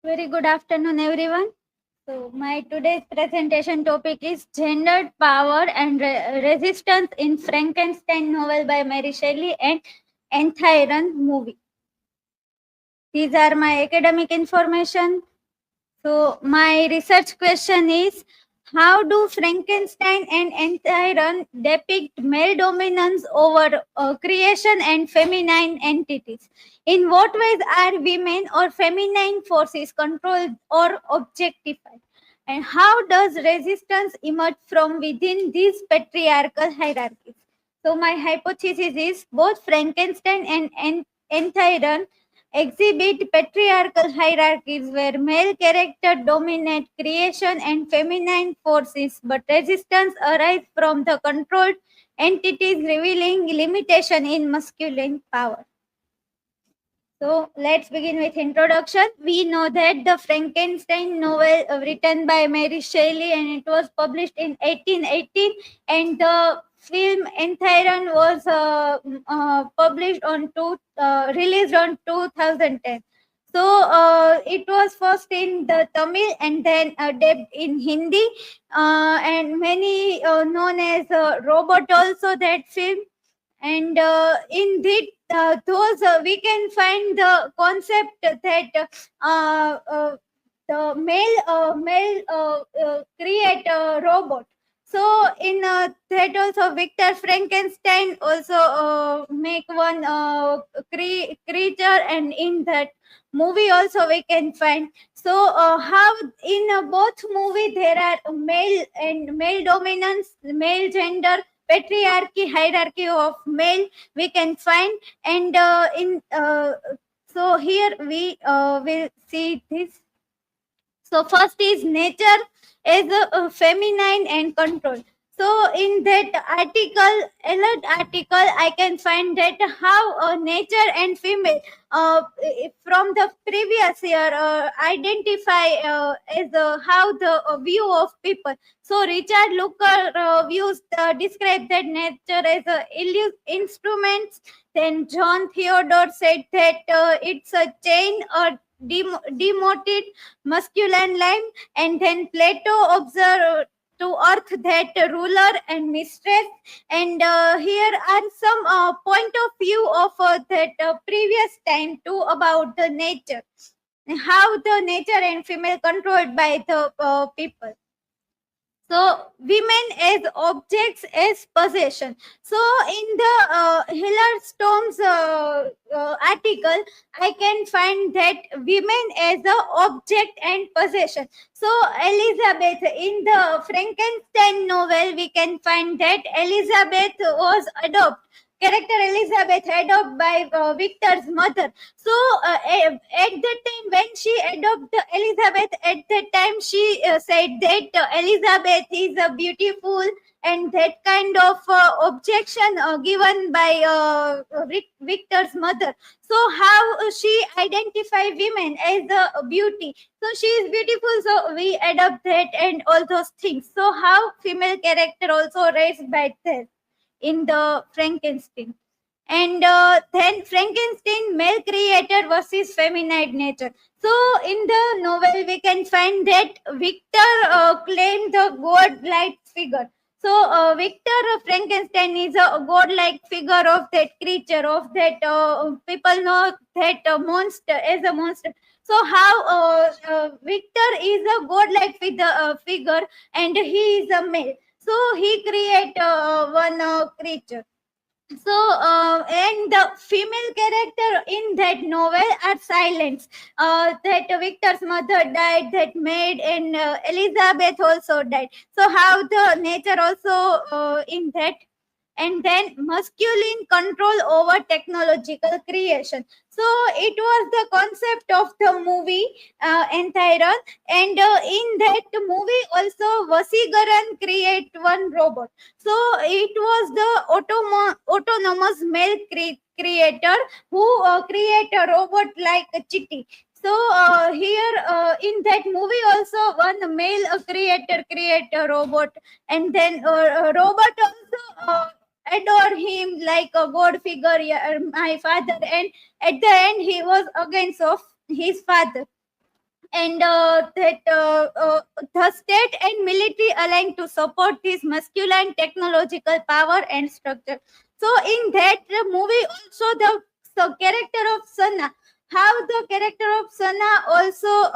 Very good afternoon, everyone. So, my today's presentation topic is gendered power and resistance in Frankenstein novel by Mary Shelley and Enthiran movie. These are my academic information. So, my research question is, how do Frankenstein and Enthiran depict male dominance over creation and feminine entities? In what ways are women or feminine forces controlled or objectified? And how does resistance emerge from within these patriarchal hierarchies? So, my hypothesis is both Frankenstein and Enthiran exhibit patriarchal hierarchies where male character dominate creation and feminine forces, but resistance arises from the controlled entities revealing limitation in masculine power. So let's begin with introduction. We know that the Frankenstein novel written by Mary Shelley and it was published in 1818, and the film Enthiran was published on released on 2010. So it was first in the Tamil and then dubbed in Hindi, and many known as Robot also that film. And in that those we can find the concept that the male create a robot. So in that also Victor Frankenstein also make one creature, and in that movie also we can find. So how in both movie there are male dominance, male gender, patriarchy, hierarchy of male we can find. And in so here we will see this. So first is nature as a feminine and control. So in that alert article, I can find that how nature and female from the previous year identify as how the view of people. So Richard Looker views describe that nature as a instruments. Then John Theodore said that it's a chain or demoted masculine line. And then Plato observed to earth that ruler and mistress. And here are some point of view of that previous time too about the nature, how the nature and female controlled by the people. So women as objects as possession. So in the Hillard Storm's article, I can find that women as a object and possession. So Elizabeth in the Frankenstein novel, we can find that Elizabeth was adopted. Character Elizabeth adopted by Victor's mother. So at the time when she adopted Elizabeth, at that time she said that Elizabeth is beautiful, and that kind of objection given by Victor's mother. So how she identify women as the beauty? So she is beautiful, so we adopt that and all those things. So how female character also raised by that in the Frankenstein. And then Frankenstein, male creator versus feminine nature. So in the novel, we can find that Victor claimed the god-like figure. So Victor Frankenstein is a god-like figure of that creature, of that people know that monster as a monster. So how Victor is a god-like figure, and he is a male. So he create one creature. So and the female character in that novel are silent. That Victor's mother died, that maid, and Elizabeth also died. So how the nature also in that. And then masculine control over technological creation. So it was the concept of the movie Enthiran. And in that movie also Vasigaran create one robot. So it was the autonomous male creator who create a robot like a Chitty. So here in that movie also one male creator create a robot, and then robot also adore him like a god figure, yeah, my father. And at the end he was against of his father. and the state and military aligned to support this masculine technological power and structure. So in that movie also the character of Sana, how the character of Sana also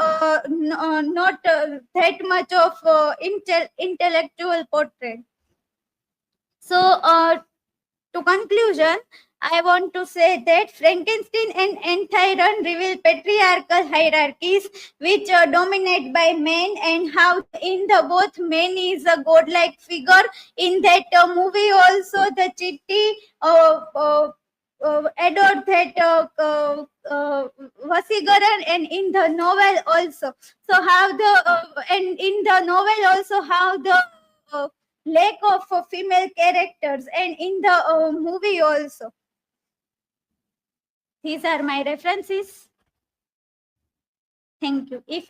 not that much of intellectual portrait. So to conclusion, I want to say that Frankenstein and Anti-Run reveal patriarchal hierarchies which dominate by men, and how in the both men is a godlike figure. In that movie also the Chitti adored that Vasigaran, and in the novel also. So how the and in the novel also how the lack of female characters, and in the movie also. These are my references. Thank you. If